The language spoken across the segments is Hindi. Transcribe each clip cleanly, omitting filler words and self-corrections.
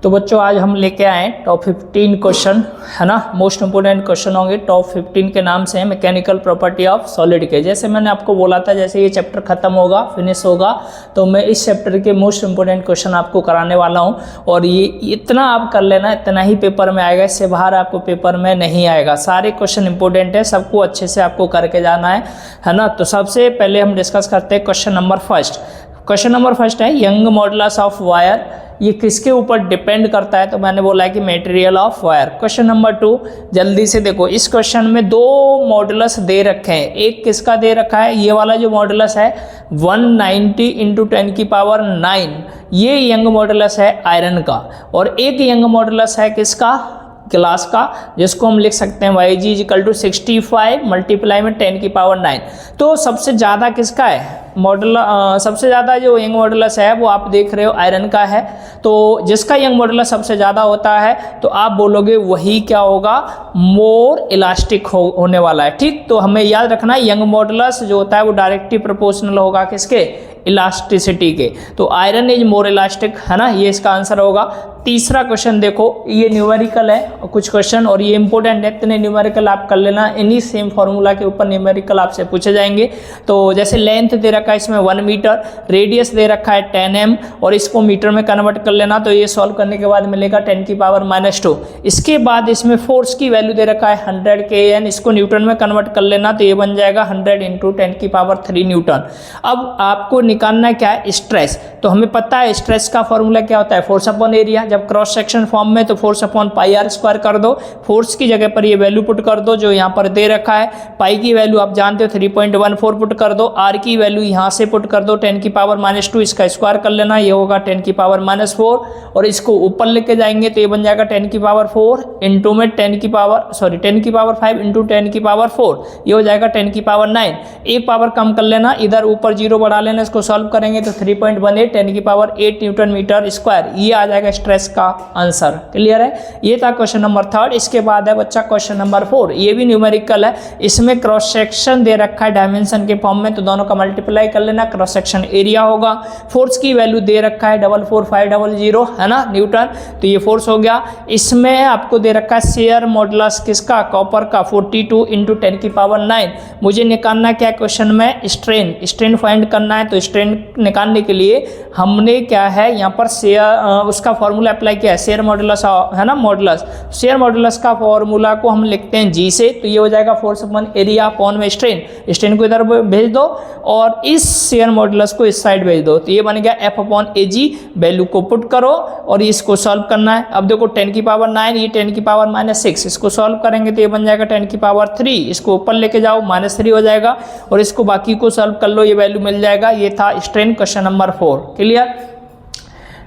तो बच्चों आज हम लेके आए टॉप 15 क्वेश्चन, है ना। मोस्ट इंपोर्टेंट क्वेश्चन होंगे। टॉप 15 के नाम से है मैकेनिकल प्रॉपर्टी ऑफ सॉलिड के। जैसे मैंने आपको बोला था, जैसे ये चैप्टर खत्म होगा, फिनिश होगा, तो मैं इस चैप्टर के मोस्ट इंपोर्टेंट क्वेश्चन आपको कराने वाला हूँ। और ये इतना आप कर लेना, इतना ही पेपर में आएगा, इससे बाहर आपको पेपर में नहीं आएगा। सारे क्वेश्चन इंपॉर्टेंट है, सबको अच्छे से आपको करके जाना है ना। तो सबसे पहले हम डिस्कस करते हैं question number first. Question number first है यंग मॉडुलस ऑफ वायर। ये किसके ऊपर डिपेंड करता है? तो मैंने बोला है कि material of wire. Question number 2, जल्दी से देखो, इस क्वेश्चन में दो मॉडुलस दे रखे हैं। एक किसका दे रखा है? ये वाला जो मॉडुलस है 190 × 10⁹, ये यंग मॉडुलस है आयरन का। और एक यंग मॉडुलस है किसका? ग्लास का, जिसको हम लिख सकते हैं YG = 65 × 10⁹। तो सबसे ज़्यादा किसका है सबसे ज़्यादा जो यंग मॉडुलस है वो आप देख रहे हो आयरन का है। तो जिसका यंग मॉडुलस सबसे ज़्यादा होता है तो आप बोलोगे वही क्या होगा? मोर इलास्टिक होने वाला है। ठीक, तो हमें याद रखना है यंग मॉडुलस जो होता है वो डायरेक्टली प्रोपोर्शनल होगा किसके? इलास्टिसिटी के। तो आयरन इज मोर इलास्टिक, है ना, ये इसका आंसर होगा। तीसरा क्वेश्चन देखो, ये न्यूमेरिकल है कुछ क्वेश्चन, और ये इंपॉर्टेंट है, इतने न्यूमेरिकल आप कर लेना। इन्हीं सेम फॉर्मूला के ऊपर न्यूमेरिकल आपसे पूछे जाएंगे। तो जैसे लेंथ दे रखा है इसमें 1 मीटर, रेडियस दे रखा है 10 m, और इसको मीटर में कन्वर्ट कर लेना। तो ये सॉल्व करने के बाद मिलेगा 10⁻²। इसके बाद इसमें फोर्स की वैल्यू दे रखा है 100 kN, इसको न्यूटन में कन्वर्ट कर लेना। तो ये बन जाएगा 100 × 10⁻³ न्यूटन। अब आपको निकालना क्या है? स्ट्रेस। तो हमें पता है स्ट्रेस का फॉर्मूला क्या होता है? Force upon area. जब क्रॉस सेक्शन फॉर्म में तो फोर्स अपॉन πr² कर दो, फोर्स की जगह पर ये वैल्यू पुट कर दो जो यहाँ पर दे रखा है। पाई की वैल्यू आप जानते हो 3.14 पुट कर दो, आर की वैल्यू यहाँ से पुट कर दो 10⁻², इसका स्क्वायर कर लेना, ये होगा 10⁻⁴। और इसको ऊपर लेके जाएंगे तो ये बन जाएगा 10⁻⁴ इंटू में 10⁵ × 10⁻⁴, ये हो जाएगा 10⁹। एक पावर कम कर लेना, इधर ऊपर 0 बढ़ा लेना, इसको सॉल्व करेंगे तो 3.18 10⁸ न्यूटन मीटर स्क्वायर, ये आ जाएगा स्ट्रेस का आंसर। क्लियर है? ये था क्वेश्चन नंबर 3। इसके बाद है बच्चा क्वेश्चन नंबर 4। ये भी न्यूमेरिकल है, इसमें क्रॉस सेक्शन दे रखा है डायमेंशन के फॉर्म में, तो दोनों का मल्टीप्लाई कर लेना, क्रॉस सेक्शन एरिया होगा। फोर्स की वैल्यू दे रखा है 44500, है ना, न्यूटन। तो ये फोर्स हो गया। इसमें आपको दे रखा है शेयर मॉडुलस किसका? कॉपर का 42 × 10⁹। मुझे निकालना क्या क्वेश्चन में? स्ट्रेन फाइंड करना है। तो स्ट्रेन निकालने के लिए हमने क्या है यहाँ पर शेयर उसका फॉर्मूला अप्लाई किया है, शेयर मॉडुलस, है ना, मॉडुलस। शेयर मॉडुलस का फॉर्मूला को हम लिखते हैं G से। तो ये हो जाएगा फोर्स अपॉन एरिया अपॉन में स्ट्रेन को इधर भेज दो और इस शेयर मॉडुलस को इस साइड भेज दो। तो ये बन गया F/AG। वैल्यू को पुट करो और इसको सॉल्व करना है। अब देखो 10⁹, ये 10⁻⁻6, इसको सॉल्व करेंगे तो ये बन जाएगा 10⁻3, इसको ऊपर लेके जाओ -3 हो जाएगा, और इसको बाकी को सॉल्व कर लो, ये वैल्यू मिल जाएगा। ये था strain question number 4। Clear?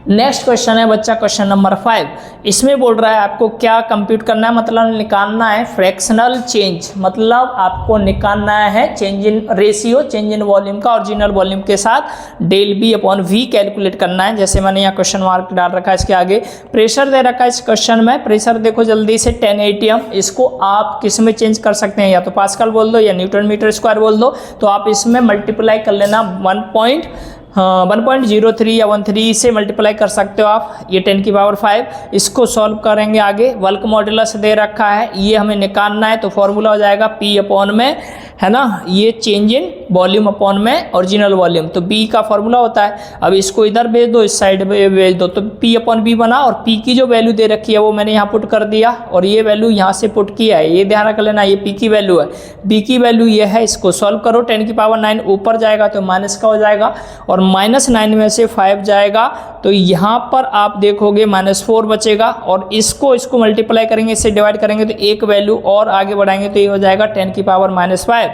Next question है बच्चा क्वेश्चन नंबर 5। इसमें बोल रहा है आपको क्या कंप्यूट करना है, मतलब निकालना है फ्रैक्शनल चेंज, मतलब आपको निकालना है change in ratio, change in volume का ओरिजिनल वॉल्यूम के साथ ΔB/V कैलकुलेट करना है। जैसे मैंने यहाँ क्वेश्चन मार्क डाल रखा है, इसके आगे प्रेशर दे रखा है। इस क्वेश्चन में प्रेशर देखो जल्दी से 10 atm, इसको आप किस में चेंज कर सकते हैं? या तो पास्कल बोल दो या न्यूटन मीटर स्क्वायर बोल दो। तो आप इसमें मल्टीप्लाई कर लेना 1.03 या 13 से मल्टीप्लाई कर सकते हो आप, ये 10⁵। इसको सॉल्व करेंगे आगे। बल्क मॉडुलस दे रखा है, ये हमें निकालना है। तो फॉर्मूला हो जाएगा P/, है ना, ये चेंज इन वॉल्यूम अपॉन में ओरिजिनल वॉल्यूम। तो B का फॉर्मूला होता है। अब इसको इधर भेज दो, इस साइड भेज दो, तो P/B बना। और P की जो वैल्यू दे रखी है वो मैंने यहाँ पुट कर दिया, और ये वैल्यू यहाँ से पुट किया है, ये ध्यान रख लेना, ये P की वैल्यू है। B की वैल्यू ये है, इसको सॉल्व करो। 10⁹ ऊपर जाएगा तो माइनस का हो जाएगा, और -9 में से 5 जाएगा तो यहाँ पर आप देखोगे -4 बचेगा, और इसको मल्टीप्लाई करेंगे, इससे डिवाइड करेंगे तो एक वैल्यू और आगे बढ़ाएंगे तो ये हो जाएगा 10⁻⁻5।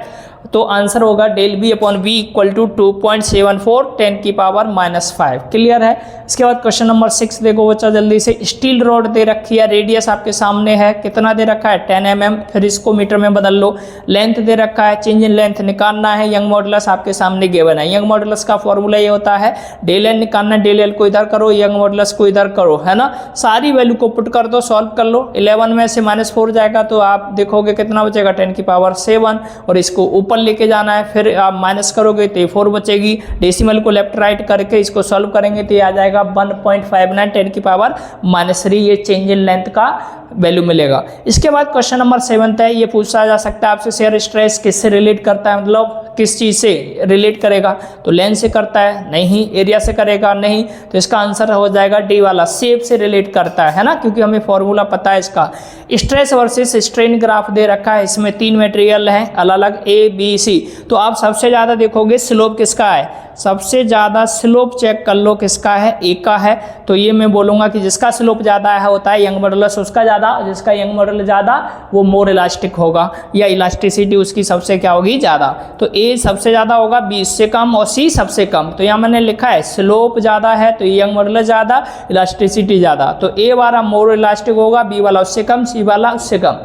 तो आंसर होगा ΔB/V = 2.74 10⁻⁻5। क्लियर है? इसके बाद क्वेश्चन नंबर 6 देखो बच्चा जल्दी से। स्टील रॉड दे रखी है, रेडियस आपके सामने है, कितना दे रखा है? 10 mm, फिर इसको मीटर में बदल लो। लेंथ दे रखा है, चेंज इन लेंथ निकालना है। यंग मॉडुलस आपके सामने गिवन है। यंग मॉडुलस का फॉर्मूला ये होता है, ΔN निकालना है, ΔL को इधर करो, यंग मॉडुलस को इधर करो, है ना। सारी वैल्यू को पुट कर दो, सॉल्व कर लो। 11 में से -4 जाएगा तो आप देखोगे कितना बचेगा? 10⁻7, और इसको ऊपर लेके जाना है, फिर आप माइनस करोगे तो ये 4 बचेगी। डेसिमल को लेफ्ट राइट करके इसको सॉल्व करेंगे तो ये आ जाएगा 1.59 10⁻⁻3। ये चेंज इन लेंथ का वैल्यू मिलेगा। इसके बाद क्वेश्चन नंबर 7 है, ये पूछा जा सकता है आपसे शेयर स्ट्रेस किससे रिलेट करता है, मतलब किस चीज़ से रिलेट करेगा, तो लेंथ से करता है नहीं, एरिया से करेगा नहीं, तो इसका आंसर हो जाएगा डी वाला, शेप से रिलेट करता है ना, क्योंकि हमें फॉर्मूला पता है इसका। स्ट्रेस वर्सेस स्ट्रेन ग्राफ दे रखा है, इसमें 3 मटेरियल है अलग अलग ए बी सी, तो आप सबसे ज़्यादा देखोगे स्लोप किसका है, सबसे ज़्यादा स्लोप चेक कर लो किसका है, ए का है। तो ये मैं बोलूँगा कि जिसका स्लोप ज़्यादा है होता है यंग मॉडुलस उसका ज़्यादा, और जिसका यंग मॉडुलस ज़्यादा वो मोर इलास्टिक होगा, या इलास्टिसिटी उसकी सबसे क्या होगी ज़्यादा। तो ए सबसे ज़्यादा होगा, बी इससे कम और सी सबसे कम। तो यहाँ मैंने लिखा है स्लोप ज़्यादा है तो यंग मॉडुलस ज़्यादा, इलास्टिसिटी ज़्यादा, तो ए वाला मोर इलास्टिक होगा, बी वाला उससे कम, सी वाला उससे कम,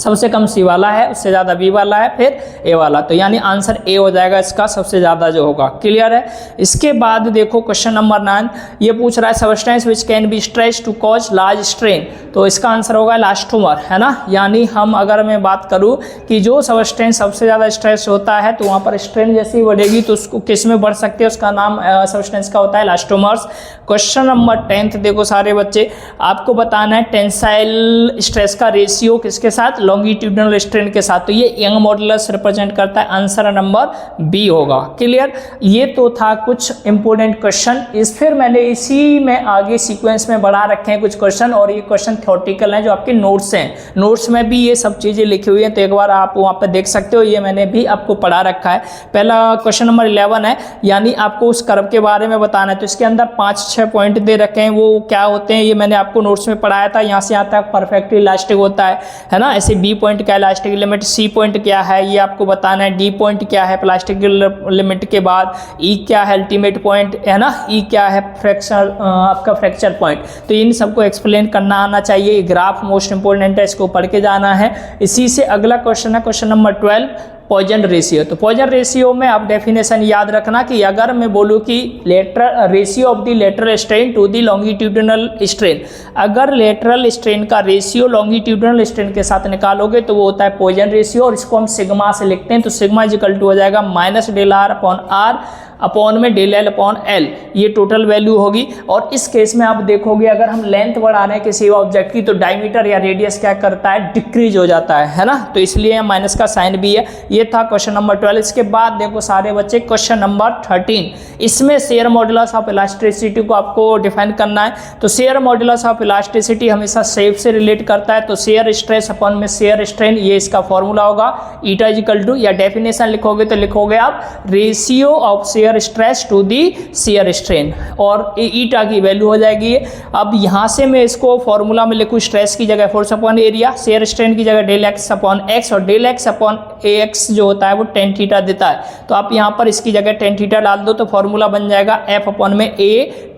सबसे कम सी वाला है, उससे ज़्यादा बी वाला है, फिर ए वाला। तो यानी आंसर ए हो जाएगा इसका सबसे ज़्यादा जो होगा। क्लियर है। इसके बाद देखो क्वेश्चन नंबर 9, ये पूछ रहा है substance which can be stretch to cause large strain, तो इसका आंसर होगा इलास्टोमर, है ना। यानी हम अगर मैं बात करूँ कि जो सबस्टेंस सबसे ज़्यादा स्ट्रेच होता है तो वहाँ पर स्ट्रेन जैसी बढ़ेगी तो उसको किस में बढ़ सकती है, उसका नाम सबस्टेंस का होता है इलास्टोमर्स। क्वेश्चन नंबर 10 देखो सारे बच्चे, आपको बताना है टेंसाइल स्ट्रेस का रेशियो किसके साथ, लॉन्गिट्यूडिनल स्ट्रेन के साथ, तो ये यंग मॉडुलस रिप्रेजेंट करता है, आंसर नंबर बी होगा। क्लियर। ये तो था कुछ इंपॉर्टेंट क्वेश्चन, इस फिर मैंने इसी में आगे सीक्वेंस में बढ़ा रखे हैं कुछ क्वेश्चन, और ये क्वेश्चन थ्योरेटिकल हैं जो आपके नोट्स हैं, नोट्स में भी ये सब चीज़ें लिखी हुई हैं, तो एक बार आप वहाँ पर देख सकते हो, ये मैंने भी आपको पढ़ा रखा है। पहला क्वेश्चन नंबर 11 है, यानी आपको उस कर्व के बारे में बताना है, तो इसके अंदर 5-6 पॉइंट दे रखे हैं, वो क्या होते हैं ये मैंने आपको नोट्स में पढ़ाया था। यहाँ से यहाँ तक परफेक्टली इलास्टिक होता है ना, ऐसे बी पॉइंट क्या इलास्टिक लिमिट, सी पॉइंट क्या है ये आपको बताना है, डी पॉइंट क्या है प्लास्टिक लिमिट के बाद, ई क्या है अल्टीमेट पॉइंट, है ना, ई क्या है फ्रैक्चर आपका फ्रैक्चर पॉइंट। तो इन सबको एक्सप्लेन करना आना चाहिए, ग्राफ मोस्ट इंपोर्टेंट है, इसको पढ़ के जाना है। इसी से अगला क्वेश्चन है क्वेश्चन नंबर 12, पॉइजन रेशियो। तो पॉइजन रेशियो में आप डेफिनेशन याद रखना कि अगर मैं बोलूँ कि lateral ratio of the lateral strain to the longitudinal strain, अगर लेटरल स्ट्रेन का रेशियो लॉन्गिट्यूडिनल स्ट्रेन के साथ निकालोगे तो वो होता है पॉइजन रेशियो, और इसको हम सिग्मा से लिखते हैं। तो सिग्मा इक्वल टू हो जाएगा -δr/r अपॉन में del(L), ये टोटल वैल्यू होगी। और इस केस में आप देखोगे अगर हम लेंथ बढ़ा रहे हैं किसी ऑब्जेक्ट की तो डायमीटर या रेडियस क्या करता है, डिक्रीज हो जाता है ना, तो इसलिए माइनस का साइन भी है। ये था क्वेश्चन नंबर 12। इसके बाद देखो सारे बच्चे क्वेश्चन नंबर 13, इसमें शेयर मॉडुलस ऑफ इलास्टिसिटी को आपको डिफाइन करना है। तो शेयर मॉडुलस ऑफ इलास्टिसिटी हमेशा शेप से रिलेट करता है, तो शेयर स्ट्रेस अपॉन में शेयर स्ट्रेन, ये इसका फॉर्मूला होगा। ईटा इक्वल टू, या डेफिनेशन लिखोगे तो लिखोगे आप ratio of shear stress to the shear strain, और ईटा की वैल्यू हो जाएगी। अब यहाँ से मैं इसको फॉर्मूला में लिखूँ, स्ट्रेस की जगह force upon area, shear strain की जगह del(x/x), और del(x/ax) जो होता है वो tan थीटा देता है। तो आप यहाँ पर इसकी जगह tan थीटा डाल दो तो फॉर्मूला बन जाएगा F/a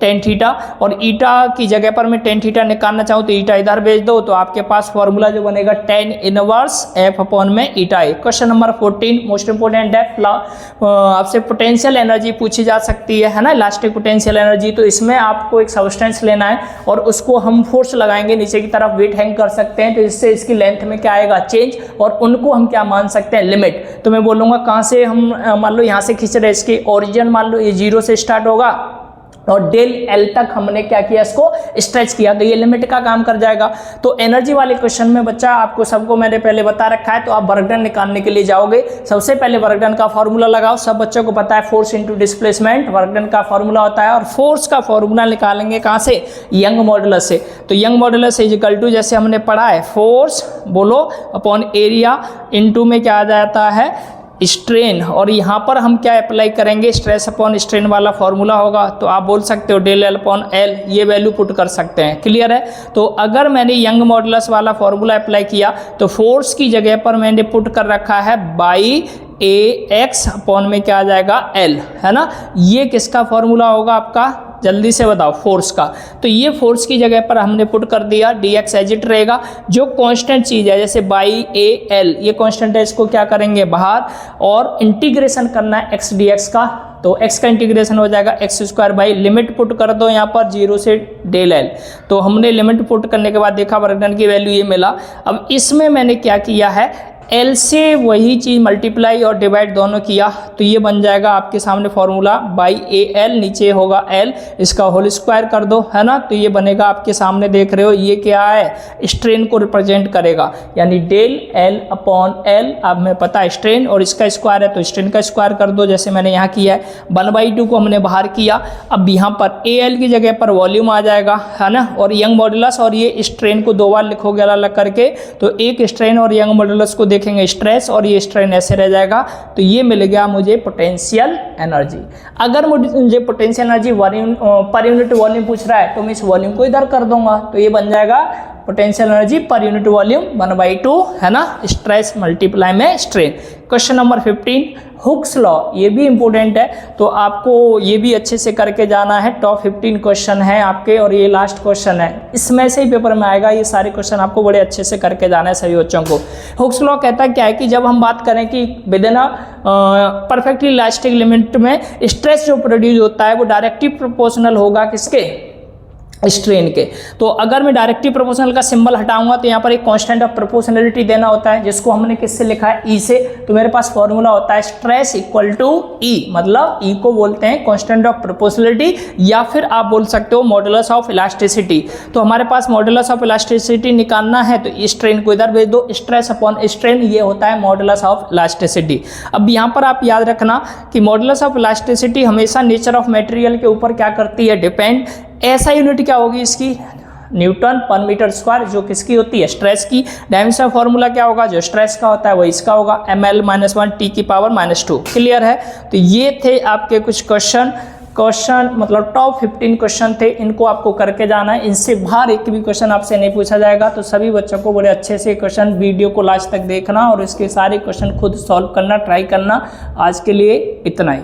tan थीटा, और ईटा की जगह पर मैं tan थीटा निकालना चाहूँ तो ईटा इधर भेज दो, तो आपके पास फॉर्मूला जो बनेगा tan इनवर्स F/ईटा। क्वेश्चन नंबर 14 मोस्ट इंपोर्टेंट है, आपसे पोटेंशियल एनर्जी पूछी जा सकती है ना, इलास्टिक पोटेंशियल एनर्जी। तो इसमें आपको एक सब्सटेंस लेना है और उसको हम फोर्स लगाएंगे नीचे की तरफ, वेट हैंग कर सकते हैं, तो इससे इसकी लेंथ में क्या आएगा, चेंज, और उनको हम क्या मान सकते हैं, लिमिट। तो मैं बोलूँगा कहाँ से हम मान लो यहाँ से खींच रहे, इसकी ओरिजिन मान लो ये 0 से स्टार्ट होगा और del(L) तक हमने क्या किया, इसको स्ट्रेच किया, तो ये लिमिट का काम कर जाएगा। तो एनर्जी वाले क्वेश्चन में बच्चा आपको सबको मैंने पहले बता रखा है, तो आप वर्क डन निकालने के लिए जाओगे, सबसे पहले वर्क डन का फॉर्मूला लगाओ। सब बच्चों को पता है force into displacement work done का फॉर्मूला होता है, और फोर्स का फॉर्मूला निकालेंगे कहाँ से, यंग मॉडुलस से। तो Young modulus is equal to, जैसे हमने पढ़ा है, फोर्स बोलो अपॉन एरिया इंटू में क्या आ जाता है, स्ट्रेन, और यहाँ पर हम क्या अप्लाई करेंगे, स्ट्रेस अपॉन स्ट्रेन वाला फॉर्मूला होगा। तो आप बोल सकते हो del(L/L), ये वैल्यू पुट कर सकते हैं। क्लियर है। तो अगर मैंने यंग मॉडुलस वाला फॉर्मूला अप्लाई किया तो फोर्स की जगह पर मैंने पुट कर रखा है (ax) अपॉन में क्या आ जाएगा, L, है ना। ये किसका फॉर्मूला होगा आपका, जल्दी से बताओ, फोर्स का। तो ये फोर्स की जगह पर हमने पुट कर दिया, dx एज इट रहेगा। जो कांस्टेंट चीज़ है जैसे (a)L, ये कांस्टेंट है, इसको क्या करेंगे बाहर, और इंटीग्रेशन करना है x dx का, तो x का इंटीग्रेशन हो जाएगा x² बाई, लिमिट पुट कर दो यहाँ पर 0 से del(L). तो हमने लिमिट पुट करने के बाद देखा वर्क डन की वैल्यू ये मिला। अब इसमें मैंने क्या किया है, एल से वही चीज़ मल्टीप्लाई और डिवाइड दोनों किया तो ये बन जाएगा आपके सामने फॉर्मूला बाई ए एल, नीचे होगा एल, इसका होल स्क्वायर कर दो, है ना। तो ये बनेगा आपके सामने, देख रहे हो ये क्या है, स्ट्रेन को रिप्रेजेंट करेगा, यानी डेल एल अपॉन एल। अब हमें पता है स्ट्रेन और इसका स्क्वायर है तो स्ट्रेन का स्क्वायर कर दो, जैसे मैंने यहाँ किया है। 1/2 को हमने बाहर किया, अब यहाँ पर ए एल की जगह पर वॉल्यूम आ जाएगा, है ना, और यंग मॉडुलस, और ये स्ट्रेन को 2 बार लिखोगे अलग अलग करके, तो एक स्ट्रेन और यंग मॉडुलस को देखेंगे स्ट्रेस, और ये स्ट्रेन ऐसे रह जाएगा। तो ये मिल गया मुझे पोटेंशियल एनर्जी। अगर मुझे potential energy per unit volume पूछ रहा है तो मैं इस वॉल्यूम को इधर कर दूंगा, तो ये बन जाएगा potential energy per unit volume 1/2, है ना, स्ट्रेस मल्टीप्लाई में strain. Question number 15 Hooke's law, ये भी इंपॉर्टेंट है, तो आपको ये भी अच्छे से करके जाना है। टॉप 15 क्वेश्चन है आपके और ये लास्ट क्वेश्चन है, इसमें से ही पेपर में आएगा। ये सारे क्वेश्चन आपको बड़े अच्छे से करके जाना है सभी बच्चों को। हुक्स लॉ कहता है क्या है कि जब हम बात करें कि with in perfectly elastic limit में स्ट्रेस जो प्रोड्यूस होता है वो डायरेक्टली प्रोपोर्शनल होगा किसके, स्ट्रेन के। तो अगर मैं डायरेक्टली प्रोपोर्शनल का सिंबल हटाऊंगा तो यहाँ पर एक कांस्टेंट ऑफ प्रोपोर्शनलिटी देना होता है, जिसको हमने किससे लिखा है, ई से। तो मेरे पास फॉर्मूला होता है स्ट्रेस इक्वल टू ई, मतलब ई को बोलते हैं कांस्टेंट ऑफ प्रोपोर्शनलिटी, या फिर आप बोल सकते हो मॉडुलस ऑफ इलास्टिसिटी। तो हमारे पास मॉडुलस ऑफ इलास्टिसिटी निकालना है तो स्ट्रेन को इधर भेज दो, स्ट्रेस अपॉन स्ट्रेन ये होता है मॉडुलस ऑफ इलास्टिसिटी। अब यहाँ पर आप याद रखना कि मॉडुलस ऑफ इलास्टिसिटी हमेशा नेचर ऑफ मटेरियल के ऊपर क्या करती है, डिपेंड। ऐसा यूनिट क्या होगी इसकी, न्यूटन पर मीटर स्क्वायर, जो किसकी होती है, स्ट्रेस की। डायमेंशन फॉर्मूला क्या होगा, जो स्ट्रेस का होता है वो इसका होगा, ml-1 t की पावर -2। क्लियर है। तो ये थे आपके कुछ क्वेश्चन मतलब टॉप 15 क्वेश्चन थे, इनको आपको करके जाना है। इनसे बाहर एक भी क्वेश्चन आपसे नहीं पूछा जाएगा। तो सभी बच्चों को बड़े अच्छे से क्वेश्चन वीडियो को लास्ट तक देखना और इसके सारे क्वेश्चन खुद सॉल्व करना, ट्राई करना। आज के लिए इतना ही।